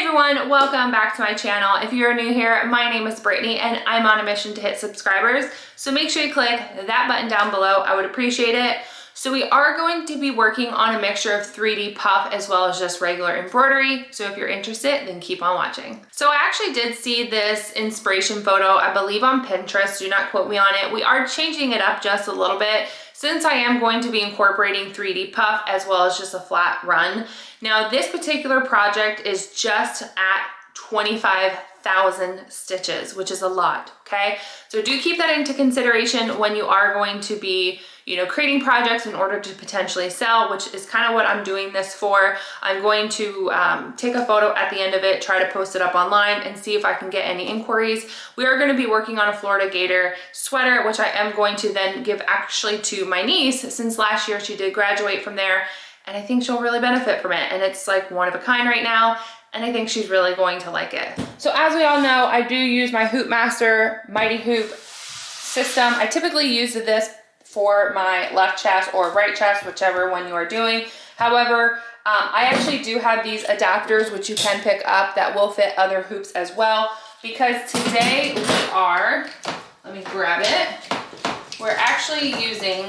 Everyone, welcome back to my channel. If you're new here, my name is Brittany and I'm on a mission to hit subscribers. So make sure you click that button down below. I would appreciate it. So we are going to be working on a mixture of 3D puff as well as just regular embroidery. So if you're interested, then keep on watching. So I actually did see this inspiration photo, I believe on Pinterest. Do not quote me on it. We are changing it up just a little bit since I am going to be incorporating 3D puff as well as just a flat run. Now this particular project is just at 25,000 stitches, which is a lot, okay? So do keep that into consideration when you are going to be, creating projects in order to potentially sell, which is kind of what I'm doing this for. I'm going to take a photo at the end of it, try to post it up online and see if I can get any inquiries. We are going to be working on a Florida Gator sweater, which I am going to then give actually to my niece, since last year she did graduate from there. And I think she'll really benefit from it. And it's like one of a kind right now. And I think she's really going to like it. So as we all know, I do use my Hoop Master Mighty Hoop system. I typically use this for my left chest or right chest, whichever one you are doing. However, I actually do have these adapters, which you can pick up that will fit other hoops as well. Because today we are, let me grab it. We're actually using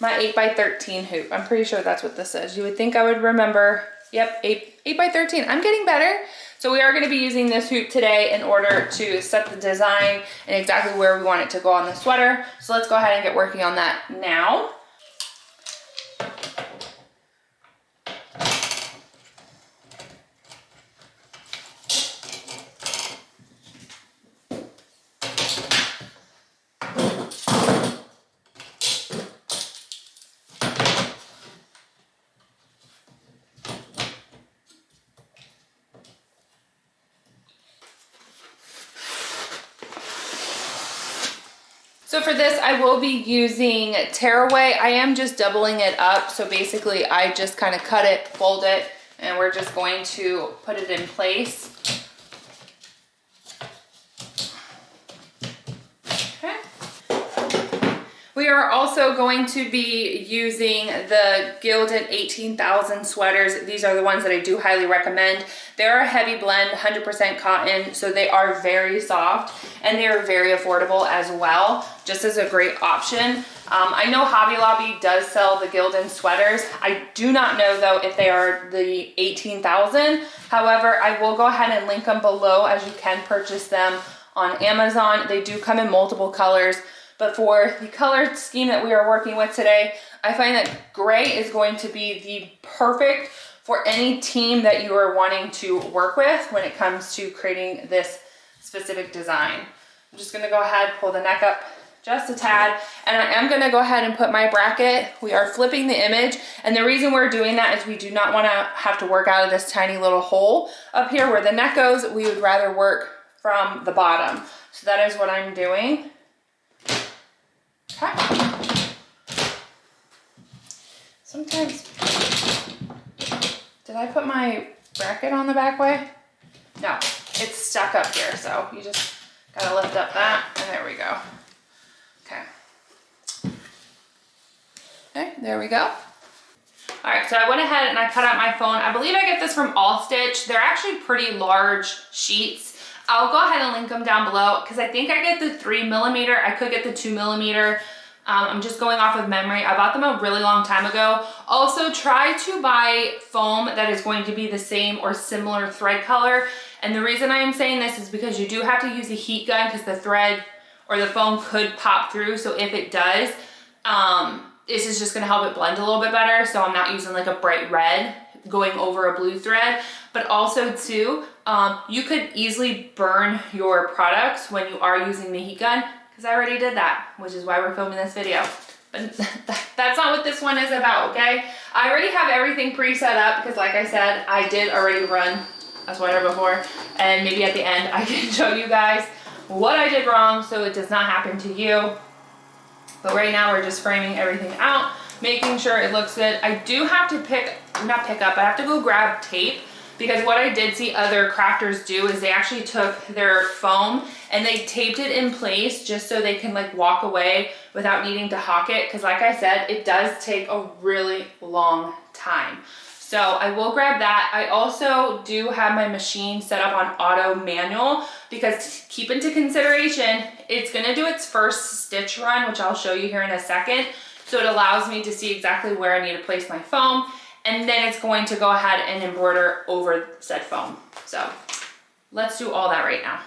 my 8x13 hoop. I'm pretty sure that's what this is. You would think I would remember. Yep, 8x13. I'm getting better. So we are going to be using this hoop today in order to set the design and exactly where we want it to go on the sweater. So let's go ahead and get working on that now. So for this, I will be using tearaway. I am just doubling it up. So basically I just kind of cut it, fold it, and we're just going to put it in place. Okay. We are also going to be using the Gilded 18,000 sweaters. These are the ones that I do highly recommend. They're a heavy blend, 100% cotton, so they are very soft and they are very affordable as well, just as a great option. I know Hobby Lobby does sell the Gilded sweaters. I do not know though if they are the 18,000. However, I will go ahead and link them below as you can purchase them on Amazon. They do come in multiple colors, but for the color scheme that we are working with today, I find that gray is going to be the perfect for any team that you are wanting to work with when it comes to creating this specific design. I'm just gonna go ahead, pull the neck up just a tad, and I am gonna go ahead and put my bracket. We are flipping the image, and the reason we're doing that is we do not wanna have to work out of this tiny little hole up here where the neck goes. We would rather work from the bottom. So that is what I'm doing. Okay. Sometimes, did I put my bracket on the back way? No, it's stuck up here, so you just gotta lift up that, and there we go. Okay. Okay, there we go. All right, so I went ahead and I cut out my phone. I believe I get this from All Stitch. They're actually pretty large sheets. I'll go ahead and link them down below because I think I get the 3mm. I could get the 2mm. I'm just going off of memory. I bought them a really long time ago. Also, try to buy foam that is going to be the same or similar thread color. And the reason I am saying this is because you do have to use a heat gun because the thread or the foam could pop through. So if it does, this is just gonna help it blend a little bit better. So I'm not using like a bright red going over a blue thread. But also too, you could easily burn your products when you are using the heat gun, because I already did that, which is why we're filming this video. But that's not what this one is about, okay? I already have everything pre-set up because like I said, I did already run a sweater before, and maybe at the end I can show you guys what I did wrong so it does not happen to you. But right now we're just framing everything out, making sure it looks good. I do have to I have to go grab tape, because what I did see other crafters do is they actually took their foam and they taped it in place just so they can like walk away without needing to hawk it. Because like I said, it does take a really long time. So I will grab that. I also do have my machine set up on auto manual because keep into consideration, it's gonna do its first stitch run, which I'll show you here in a second. So it allows me to see exactly where I need to place my foam, and then it's going to go ahead and embroider over said foam. So let's do all that right now.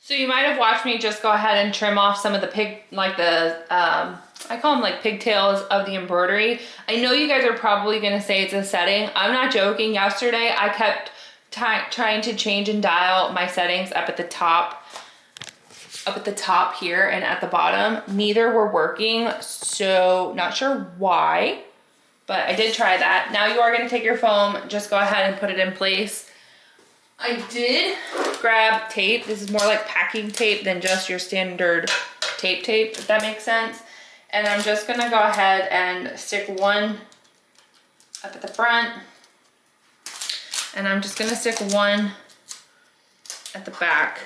So you might have watched me just go ahead and trim off some of the I call them like pigtails of the embroidery. I know you guys are probably gonna say it's a setting. I'm not joking. Yesterday I kept trying to change and dial my settings up at the top here and at the bottom. Neither were working, so not sure why, but I did try that. Now you are gonna take your foam, just go ahead and put it in place. I did grab tape. This is more like packing tape than just your standard tape, if that makes sense. And I'm just gonna go ahead and stick one up at the front. And I'm just gonna stick one at the back.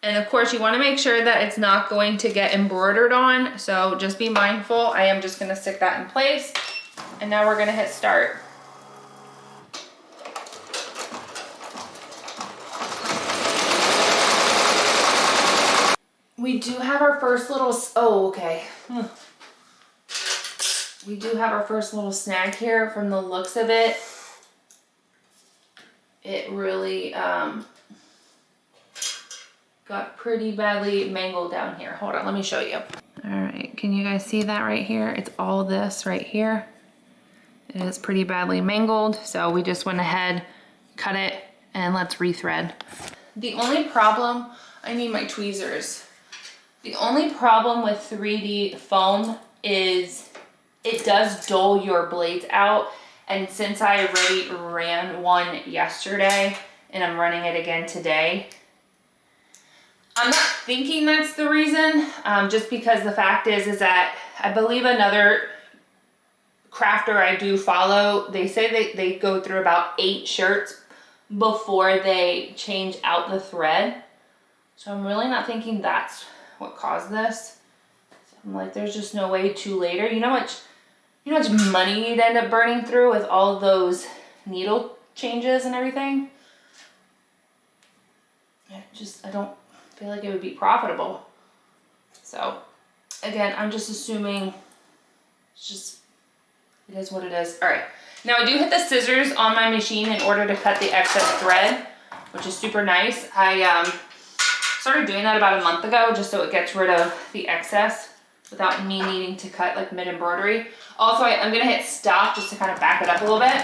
And of course you wanna make sure that it's not going to get embroidered on. So just be mindful. I am just gonna stick that in place. And now we're gonna hit start. We do have our first little, We do have our first little snag here. From the looks of it, it really got pretty badly mangled down here. Hold on, let me show you. All right, can you guys see that right here? It's all this right here. It is pretty badly mangled, so we just went ahead, cut it, and let's rethread. The only problem, I need my tweezers. The only problem with 3D foam is it does dull your blades out. And since I already ran one yesterday and I'm running it again today, I'm not thinking that's the reason, just because the fact is that I believe another crafter I do follow, they say they go through about 8 shirts before they change out the thread. So I'm really not thinking that's what caused this. So I'm like, there's just no way to later. You know how much money you'd end up burning through with all of those needle changes and everything? I don't feel like it would be profitable. So again, I'm just assuming it is what it is. All right, now I do hit the scissors on my machine in order to cut the excess thread, which is super nice. I started doing that about a month ago just so it gets rid of the excess without me needing to cut like mid embroidery. Also, I'm gonna hit stop just to kind of back it up a little bit.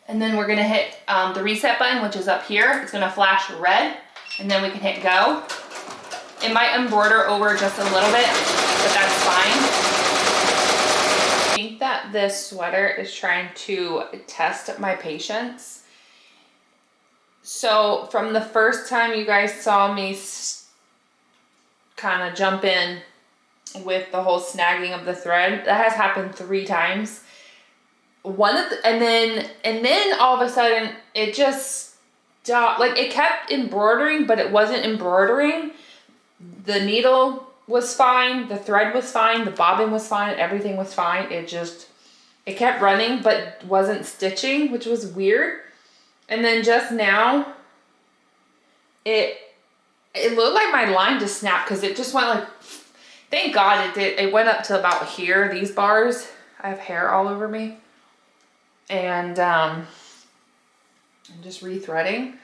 And then we're gonna hit the reset button, which is up here. It's gonna flash red, and then we can hit go. It might embroider over just a little bit, but that's fine. I think that this sweater is trying to test my patience. So from the first time you guys saw me kind of jump in with the whole snagging of the thread, that has happened 3 times. And then all of a sudden it just stopped. Like, it kept embroidering, but it wasn't embroidering. The needle was fine, the thread was fine, the bobbin was fine, everything was fine. It kept running but wasn't stitching, which was weird. And then just now, it looked like my line just snapped because it just went like, thank God it did. It went up to about here, these bars. I have hair all over me. And I'm just rethreading.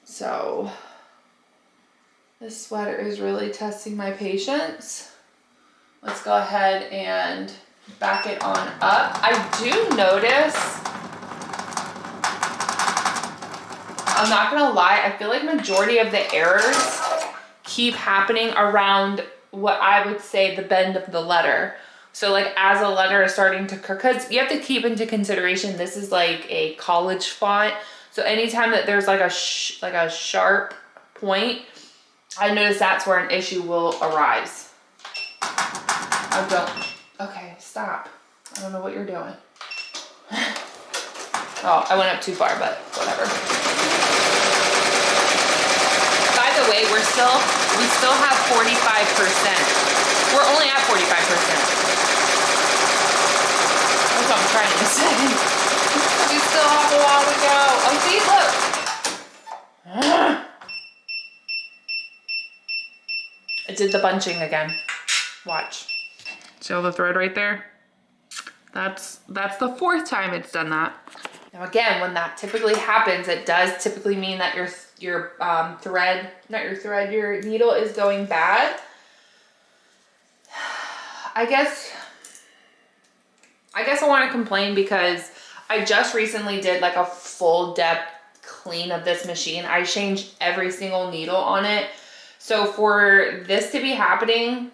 So this sweater is really testing my patience. Let's go ahead and back it on up. I do notice, I'm not gonna lie, I feel like majority of the errors keep happening around what I would say the bend of the letter. So like as a letter is starting to curve, because you have to keep into consideration, this is like a college font. So anytime that there's like a sharp point, I notice that's where an issue will arise. Okay, stop. I don't know what you're doing. Oh, I went up too far, but whatever. By the way, we still have 45%. We're only at 45%. That's what I'm trying to say. We still have a while to go. Oh, see, look. It did the bunching again. Watch. See all the thread right there? That's the 4th time it's done that. Now again, when that typically happens, it does typically mean that your needle is going bad. I guess I want to complain because I just recently did like a full depth clean of this machine. I changed every single needle on it. So for this to be happening,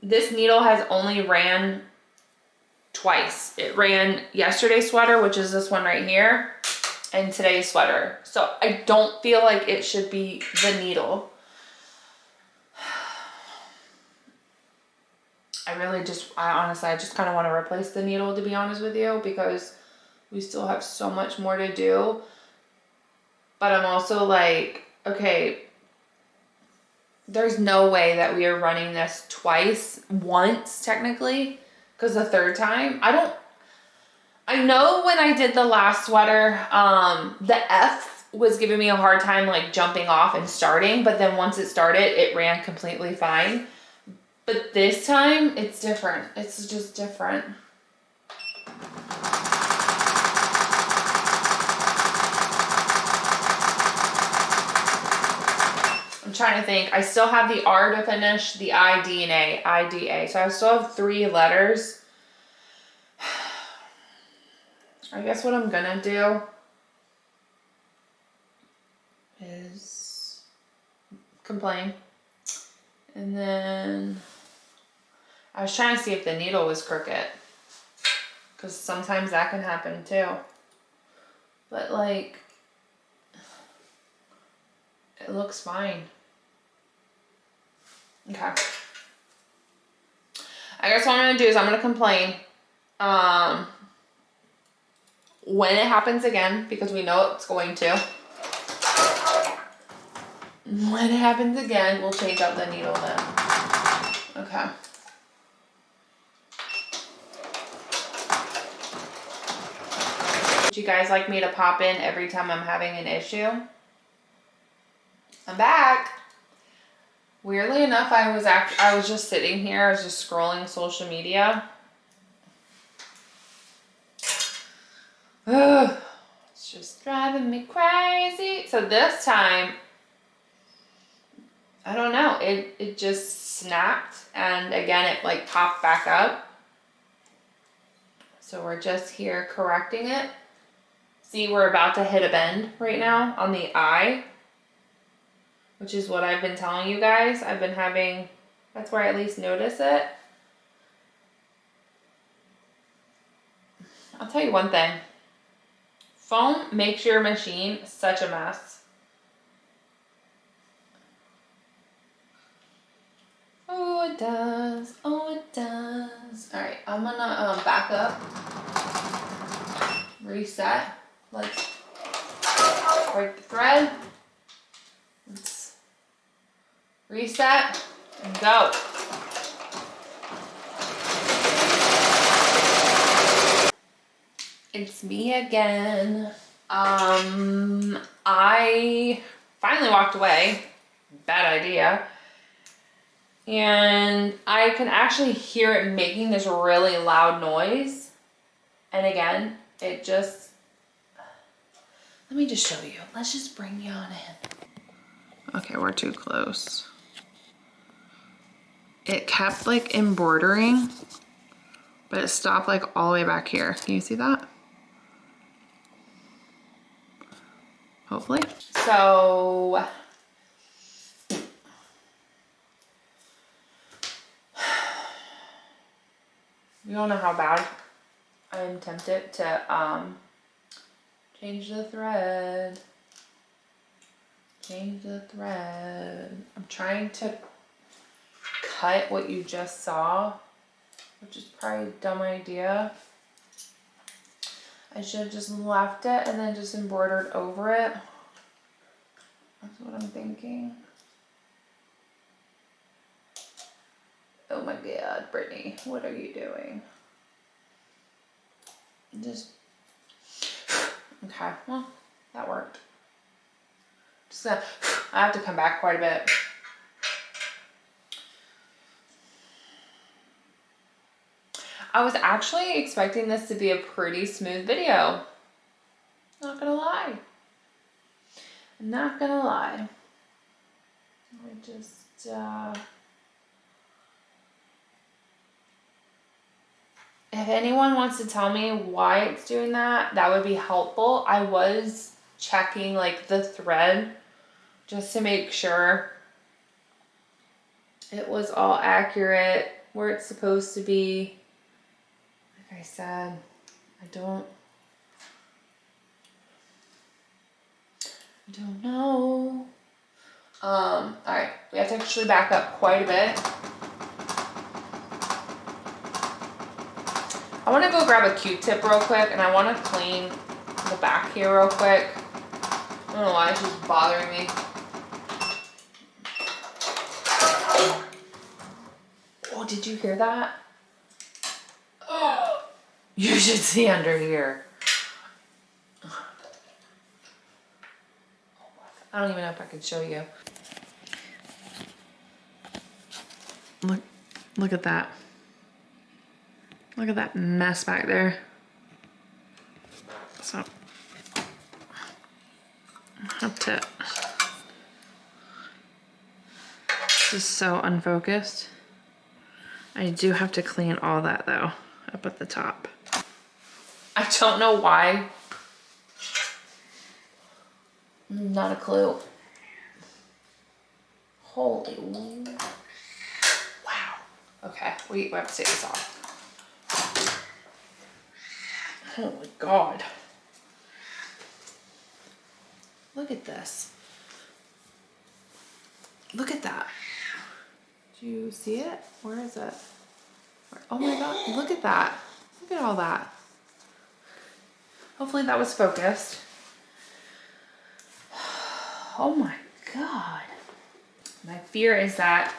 this needle has only ran twice. It ran yesterday's sweater, which is this one right here, and today's sweater. So I don't feel like it should be the needle. I honestly just kind of want to replace the needle, to be honest with you, because we still have so much more to do. But I'm also like, okay, there's no way that we are running this once technically, because the 3rd time, I know when I did the last sweater, the F was giving me a hard time like jumping off and starting, but then once it started, it ran completely fine. But this time, it's different. It's just different. I'm trying to think. I still have the R to finish, the I, D, and A. I, D, A. So I still have 3 letters. I guess what I'm gonna do is complain. And then I was trying to see if the needle was crooked, because sometimes that can happen too. But like, it looks fine. Okay. I guess what I'm gonna do is I'm gonna complain when it happens again, because we know it's going to. When it happens again, we'll change out the needle then. Okay. Would you guys like me to pop in every time I'm having an issue? I'm back. Weirdly enough, I was just sitting here, I was just scrolling social media. Ugh, it's just driving me crazy. So this time, I don't know, it just snapped, and again it like popped back up. So we're just here correcting it. See, we're about to hit a bend right now on the I, which is what I've been telling you guys. I've been having, that's where I at least notice it. I'll tell you one thing. Foam makes your machine such a mess. Oh, it does. Oh, it does. All right, I'm gonna back up, reset. Let's break the thread. Let's reset and go. It's me again. I finally walked away. Bad idea. And I can actually hear it making this really loud noise. And again, it just, let me just show you. Let's just bring you on in. Okay, we're too close. It kept like embroidering, but it stopped like all the way back here. Can you see that? Hopefully. So You don't know how bad I am tempted to change the thread. Change the thread. I'm trying to cut what you just saw, which is probably a dumb idea. I should have just left it and then just embroidered over it. That's what I'm thinking. Oh my God, Brittany, what are you doing? Just, okay, well, that worked. Just gonna, I have to come back quite a bit. I was actually expecting this to be a pretty smooth video. Not gonna lie. Not gonna lie. I just, if anyone wants to tell me why it's doing that, that would be helpful. I was checking like the thread just to make sure it was all accurate where it's supposed to be. Like I said, I don't know. All right, we have to actually back up quite a bit. I want to go grab a Q-tip real quick, and I want to clean the back here real quick. I don't know why it's just bothering me. Oh, did you hear that? Oh, you should see under here. I don't even know if I can show you. Look at that. Look at that mess back there. So, I have to, this is so unfocused. I do have to clean all that though, up at the top. I don't know why. Not a clue. Holy wow. Okay, we have to take this off. Oh my God. Look at this. Look at that. Do you see it? Where is it? Oh my God, look at that. Look at all that. Hopefully that was focused. Oh my God. My fear is that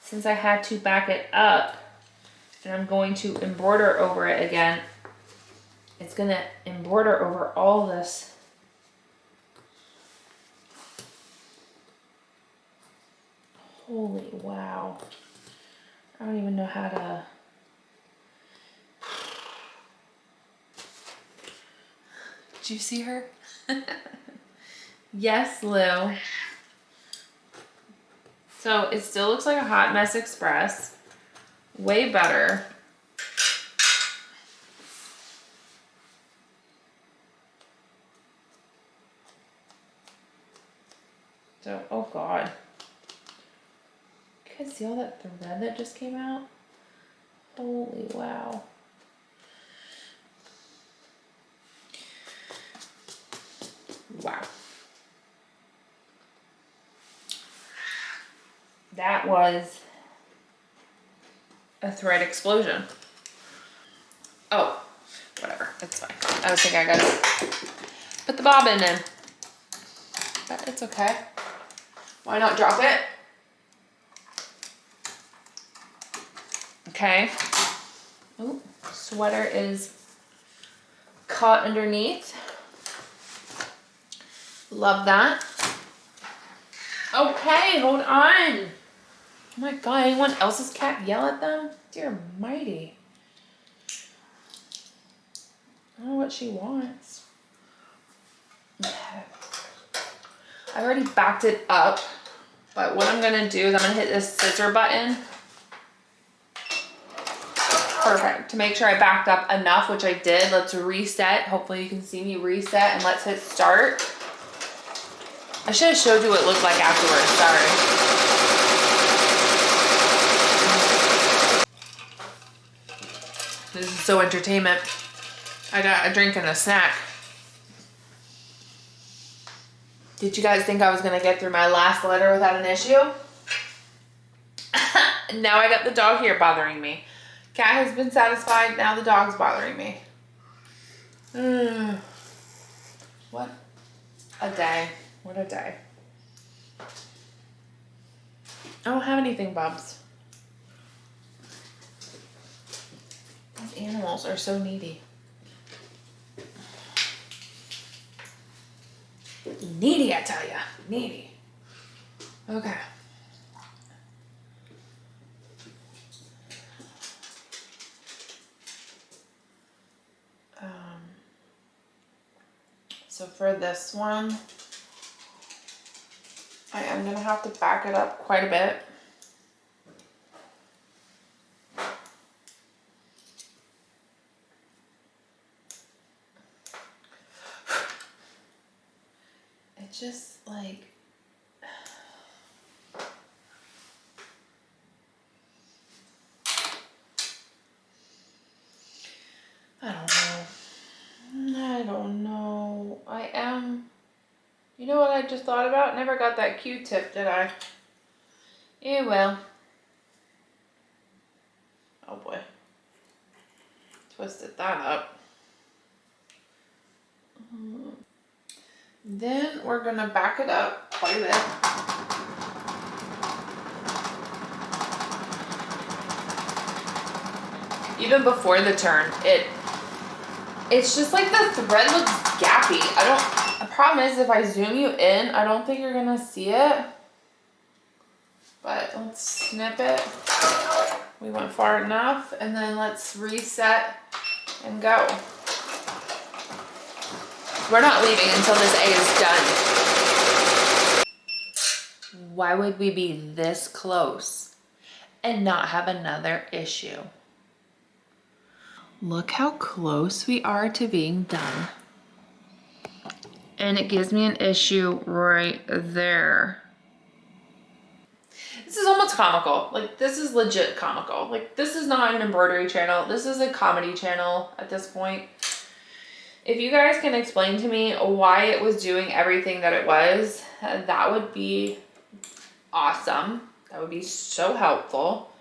since I had to back it up and I'm going to embroider over it again, it's gonna embroider over all this. Holy wow. I don't even know how to. Did you see her? Yes, Lou. So it still looks like a Hot Mess Express. Way better. So, oh God. You guys see all that thread that just came out? Holy wow. Wow. That was a thread explosion. Oh, whatever, it's fine. I was thinking I gotta put the bobbin in, but it's okay. Why not drop it? Okay. Oh, sweater is caught underneath. Love that. Okay, hold on. Oh my God, anyone else's cat yell at them? Dear mighty. I don't know what she wants. I already backed it up, but what I'm gonna do is I'm gonna hit this scissor button. Perfect, to make sure I backed up enough, which I did. Let's reset. Hopefully you can see me reset, and let's hit start. I should have showed you what it looked like afterwards, sorry. This is so entertainment. I got a drink and a snack. Did you guys think I was gonna get through my last letter without an issue? Now I got the dog here bothering me. Cat has been satisfied, now the dog's bothering me. What a day. What a day. I don't have anything, Bubs. These animals are so needy. Needy, I tell ya. Needy. Okay. So for this one, I am gonna have to back it up quite a bit. It's just like, I don't know. You know what I just thought about? Never got that Q-tip, did I? Yeah, well. Oh boy. Twisted that up. Then we're gonna back it up quite a bit. Even before the turn, it's just like the thread looks gappy. The problem is if I zoom you in, I don't think you're gonna see it. But let's snip it. We went far enough, and then let's reset and go. We're not leaving until this A is done. Why would we be this close and not have another issue? Look how close we are to being done. And it gives me an issue right there. This is almost comical. Like, this is legit comical. Like, this is not an embroidery channel. This is a comedy channel at this point. If you guys can explain to me why it was doing everything that it was, that would be awesome. That would be so helpful.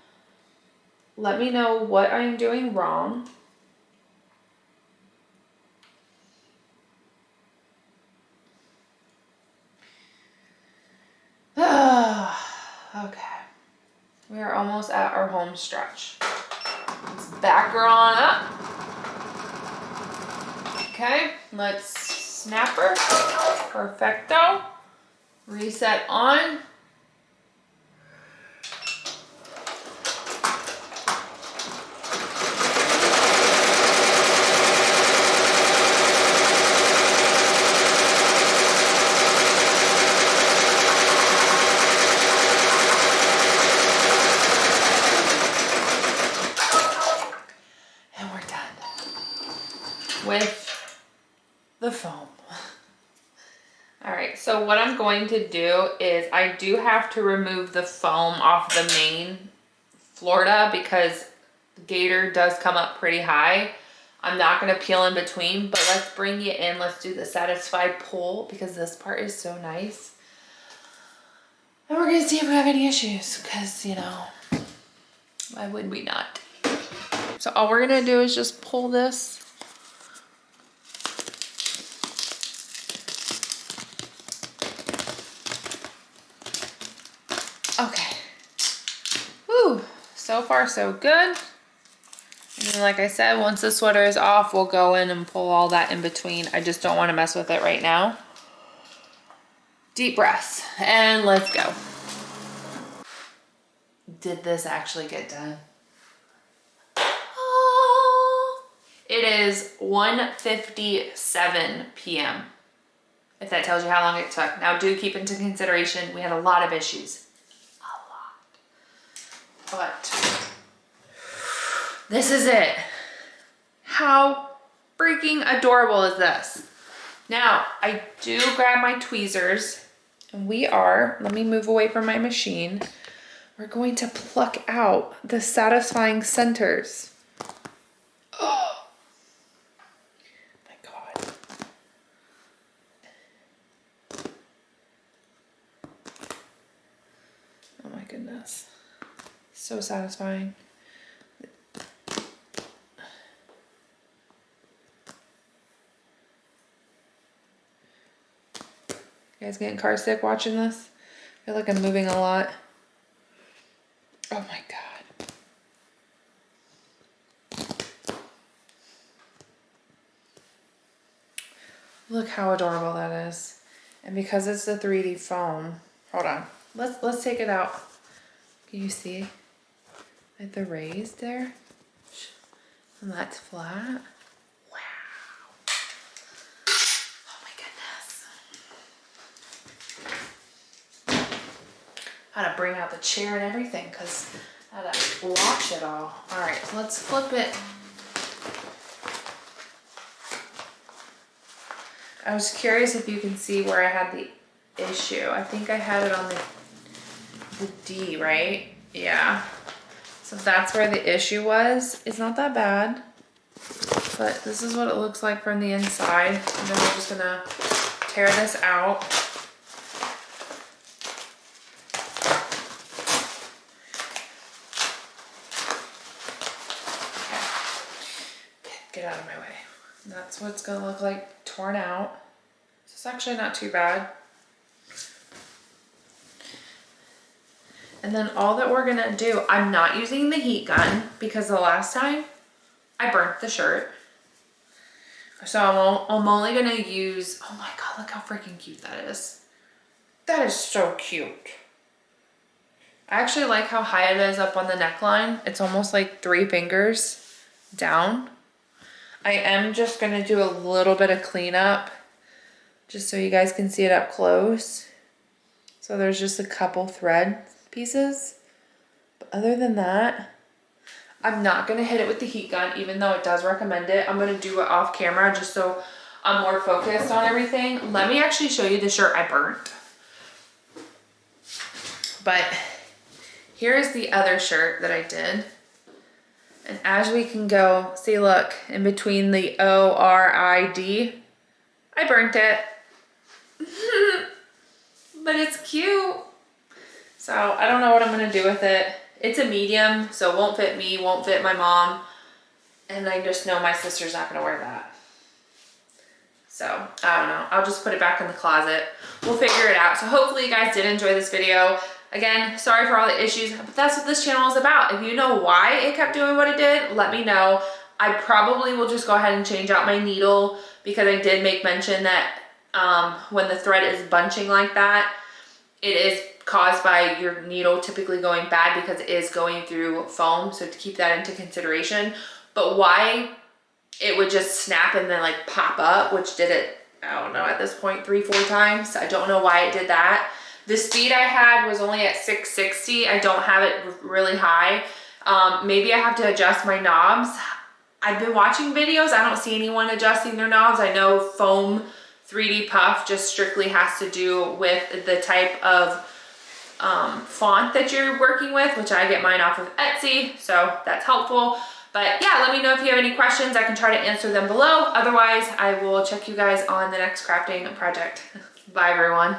Let me know what I'm doing wrong. Okay, we are almost at our home stretch. Let's back her on up. Okay, let's snap her. Perfecto. Reset on. With the foam. All right, so what I'm going to do is I do have to remove the foam off the main Florida because the gator does come up pretty high. I'm not gonna peel in between, but let's bring you in. Let's do the satisfied pull because this part is so nice. And we're gonna see if we have any issues because, you know, why would we not? So all we're gonna do is just pull this. Okay, whew, so far so good. And then, like I said, once the sweater is off, we'll go in and pull all that in between. I just don't want to mess with it right now. Deep breaths, and let's go. Did this actually get done? Oh, it is 1:57 p.m. if that tells you how long it took. Now do keep into consideration, we had a lot of issues. But this is it. How freaking adorable is this? Now, I do grab my tweezers and let me move away from my machine. We're going to pluck out the satisfying centers So satisfying. You guys getting car sick watching this? I feel like I'm moving a lot. Oh my God. Look how adorable that is. And because it's the 3D foam, hold on. Let's take it out. Can you see like the rays there? And that's flat. Wow. Oh my goodness. How to bring out the chair and everything because I had to wash it all. All right, let's flip it. I was curious if you can see where I had the issue. I think I had it on the D, right? Yeah. So that's where the issue was. It's not that bad, but this is what it looks like from the inside. And then we're just gonna tear this out. Okay. Get out of my way. That's what it's gonna look like torn out. It's actually not too bad. And then all that we're gonna do, I'm not using the heat gun because the last time I burnt the shirt. So I'm only gonna use, oh my God, look how freaking cute that is. That is so cute. I actually like how high it is up on the neckline. It's almost like 3 fingers down. I am just gonna do a little bit of cleanup just so you guys can see it up close. So there's just a couple thread pieces. But other than that, I'm not gonna hit it with the heat gun, even though it does recommend it. I'm gonna do it off camera just so I'm more focused on everything. Let me actually show you the shirt I burnt. But here's the other shirt that I did. And as we can go, see, look, in between the O-R-I-D, I burnt it. But it's cute. So I don't know what I'm gonna do with it. It's a medium, so it won't fit me, won't fit my mom. And I just know my sister's not gonna wear that. So I don't know, I'll just put it back in the closet. We'll figure it out. So hopefully you guys did enjoy this video. Again, sorry for all the issues, but that's what this channel is about. If you know why it kept doing what it did, let me know. I probably will just go ahead and change out my needle because I did make mention that when the thread is bunching like that, it is caused by your needle typically going bad because it is going through foam. So to keep that into consideration. But why it would just snap and then like pop up, which did it, I don't know, at this point 3-4 times. I don't know why it did that. The speed I had was only at 660. I don't have it really high. Maybe I have to adjust my knobs. I've been watching videos. I don't see anyone adjusting their knobs. I know foam 3D puff just strictly has to do with the type of font that you're working with, which I get mine off of Etsy. So that's helpful. But yeah, let me know if you have any questions. I can try to answer them below. Otherwise, I will check you guys on the next crafting project. Bye, everyone.